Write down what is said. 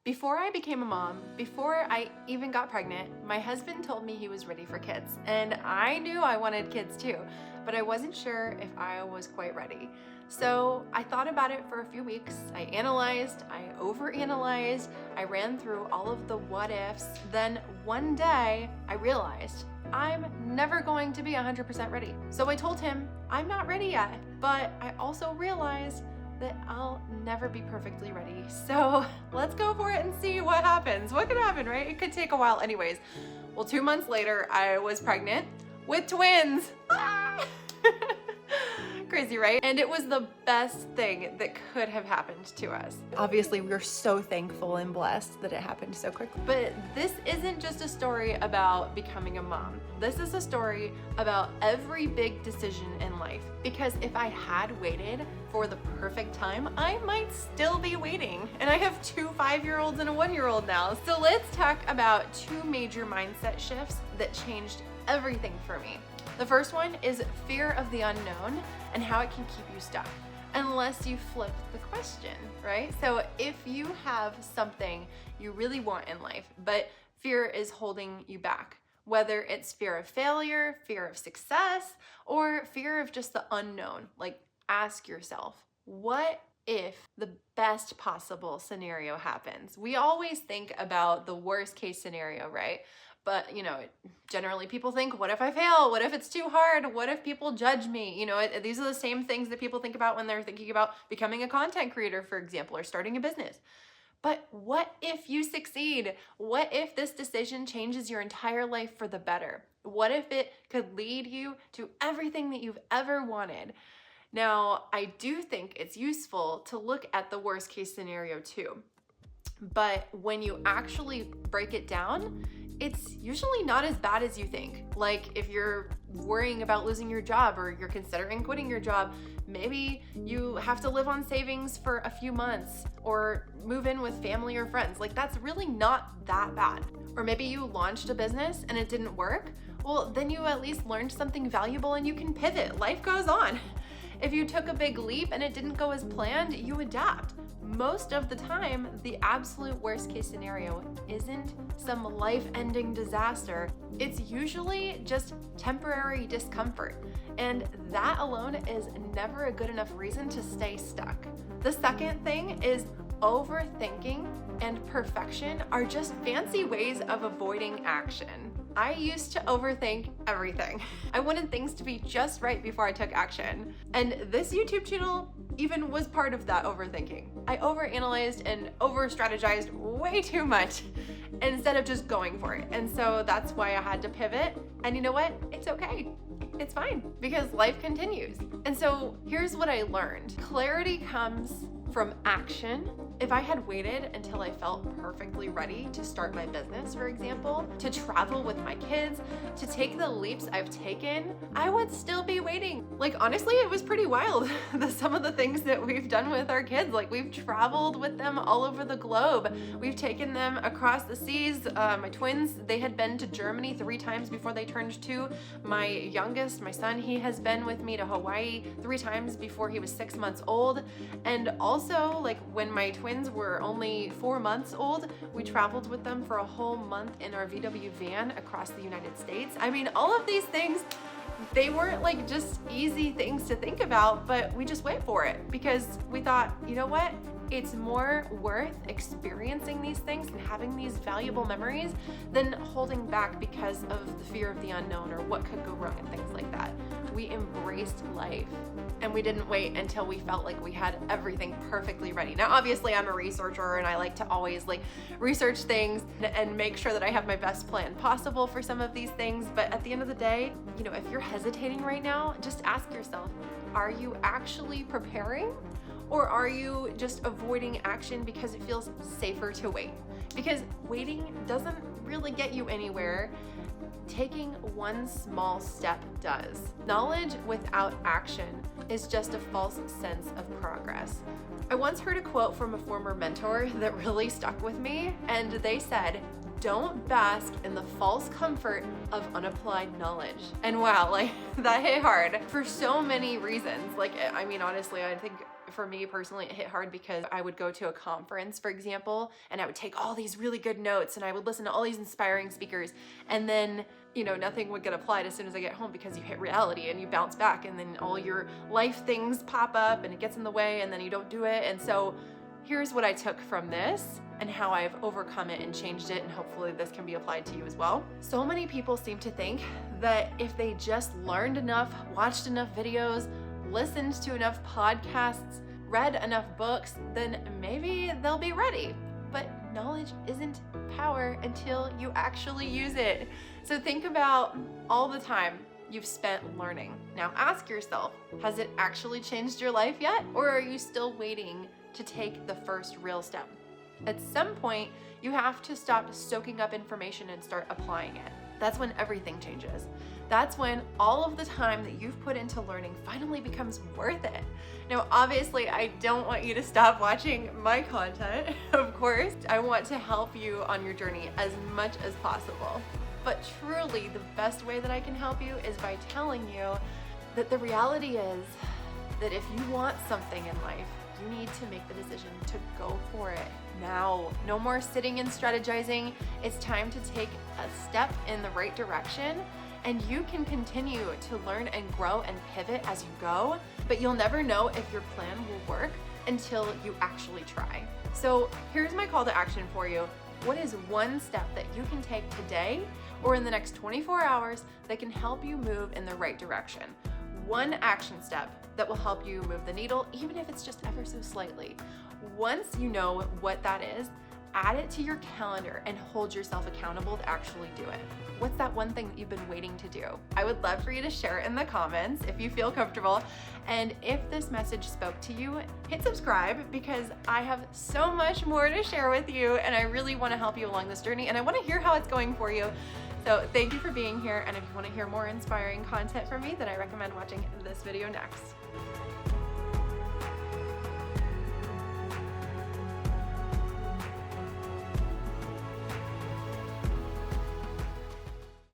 Before I became a mom, before I even got pregnant, my husband told me he was ready for kids. And I knew I wanted kids too, but I wasn't sure if I was quite ready. So I thought about it for a few weeks. I analyzed, I overanalyzed, I ran through all of the what ifs. Then one day I realized I'm never going to be 100% ready. So I told him I'm not ready yet, but I also realized that I'll never be perfectly ready. So let's go for it and see what happens. What could happen, right? It could take a while anyways. Well, 2 months later, I was pregnant with twins. Crazy, right? And it was the best thing that could have happened to us. Obviously, we're so thankful and blessed that it happened so quickly. But this isn't just a story about becoming a mom. This is a story about every big decision in life. Because if I had waited for the perfect time, I might still be waiting. And I have 2 5-year-olds and a 1-year-old now. So let's talk about 2 major mindset shifts that changed everything for me. The first one is fear of the unknown and how it can keep you stuck unless you flip the question, right? So if you have something you really want in life, but fear is holding you back, whether it's fear of failure, fear of success, or fear of just the unknown, like ask yourself, what if the best possible scenario happens? We always think about the worst case scenario, right? But, generally people think, what if I fail? What if it's too hard? What if people judge me? These are the same things that people think about when they're thinking about becoming a content creator, for example, or starting a business. But what if you succeed? What if this decision changes your entire life for the better? What if it could lead you to everything that you've ever wanted? Now, I do think it's useful to look at the worst case scenario too. But when you actually break it down, it's usually not as bad as you think. Like if you're worrying about losing your job or you're considering quitting your job, maybe you have to live on savings for a few months or move in with family or friends. Like that's really not that bad. Or maybe you launched a business and it didn't work. Well, then you at least learned something valuable and you can pivot. Life goes on. If you took a big leap and it didn't go as planned, you adapt. Most of the time, the absolute worst case scenario isn't some life-ending disaster. It's usually just temporary discomfort. And that alone is never a good enough reason to stay stuck. The second thing is overthinking and perfection are just fancy ways of avoiding action. I used to overthink everything. I wanted things to be just right before I took action. And this YouTube channel even was part of that overthinking. I overanalyzed and over-strategized way too much instead of just going for it. And so that's why I had to pivot. And you know what? It's okay. It's fine because life continues. And so here's what I learned. Clarity comes from action. If I had waited until I felt perfectly ready to start my business, for example, to travel with my kids, to take the leaps I've taken, I would still be waiting. Like honestly, it was pretty wild. Some of the things that we've done with our kids, like we've traveled with them all over the globe. We've taken them across the seas. My twins, they had been to Germany 3 times before they turned 2. My youngest, my son, he has been with me to Hawaii 3 times before he was 6 months old. And also like when my twins were only 4 months old, we traveled with them for a whole month in our VW van across the United States. I mean, all of these things, they weren't like just easy things to think about, but we just went for it because we thought, you know what? It's more worth experiencing these things and having these valuable memories than holding back because of the fear of the unknown or what could go wrong and things like that. We embraced life and we didn't wait until we felt like we had everything perfectly ready. Now, obviously I'm a researcher and I like to always research things and make sure that I have my best plan possible for some of these things. But at the end of the day, if you're hesitating right now, just ask yourself, are you actually preparing? Or are you just avoiding action because it feels safer to wait? Because waiting doesn't really get you anywhere. Taking one small step does. Knowledge without action is just a false sense of progress. I once heard a quote from a former mentor that really stuck with me, and they said, "Don't bask in the false comfort of unapplied knowledge." And wow, that hit hard for so many reasons. Honestly, I think For me personally, it hit hard because I would go to a conference, for example, and I would take all these really good notes and I would listen to all these inspiring speakers, and then nothing would get applied as soon as I get home because you hit reality and you bounce back, and then all your life things pop up and it gets in the way and then you don't do it. And so here's what I took from this and how I've overcome it and changed it, and hopefully this can be applied to you as well. So many people seem to think that if they just learned enough, watched enough videos, listened to enough podcasts, read enough books, then maybe they'll be ready. But knowledge isn't power until you actually use it. So think about all the time you've spent learning. Now ask yourself, has it actually changed your life yet? Or are you still waiting to take the first real step? At some point, you have to stop soaking up information and start applying it. That's when everything changes. That's when all of the time that you've put into learning finally becomes worth it. Now, obviously, I don't want you to stop watching my content, of course. I want to help you on your journey as much as possible. But truly, the best way that I can help you is by telling you that the reality is that if you want something in life, you need to make the decision to go for it now. No more sitting and strategizing. It's time to take a step in the right direction, and you can continue to learn and grow and pivot as you go, but you'll never know if your plan will work until you actually try. So here's my call to action for you. What is one step that you can take today or in the next 24 hours that can help you move in the right direction? One action step that will help you move the needle, even if it's just ever so slightly. Once you know what that is, add it to your calendar and hold yourself accountable to actually do it. What's that one thing that you've been waiting to do? I would love for you to share it in the comments if you feel comfortable. And if this message spoke to you, hit subscribe, because I have so much more to share with you and I really want to help you along this journey and I want to hear how it's going for you. So thank you for being here, and if you want to hear more inspiring content from me, then I recommend watching this video next.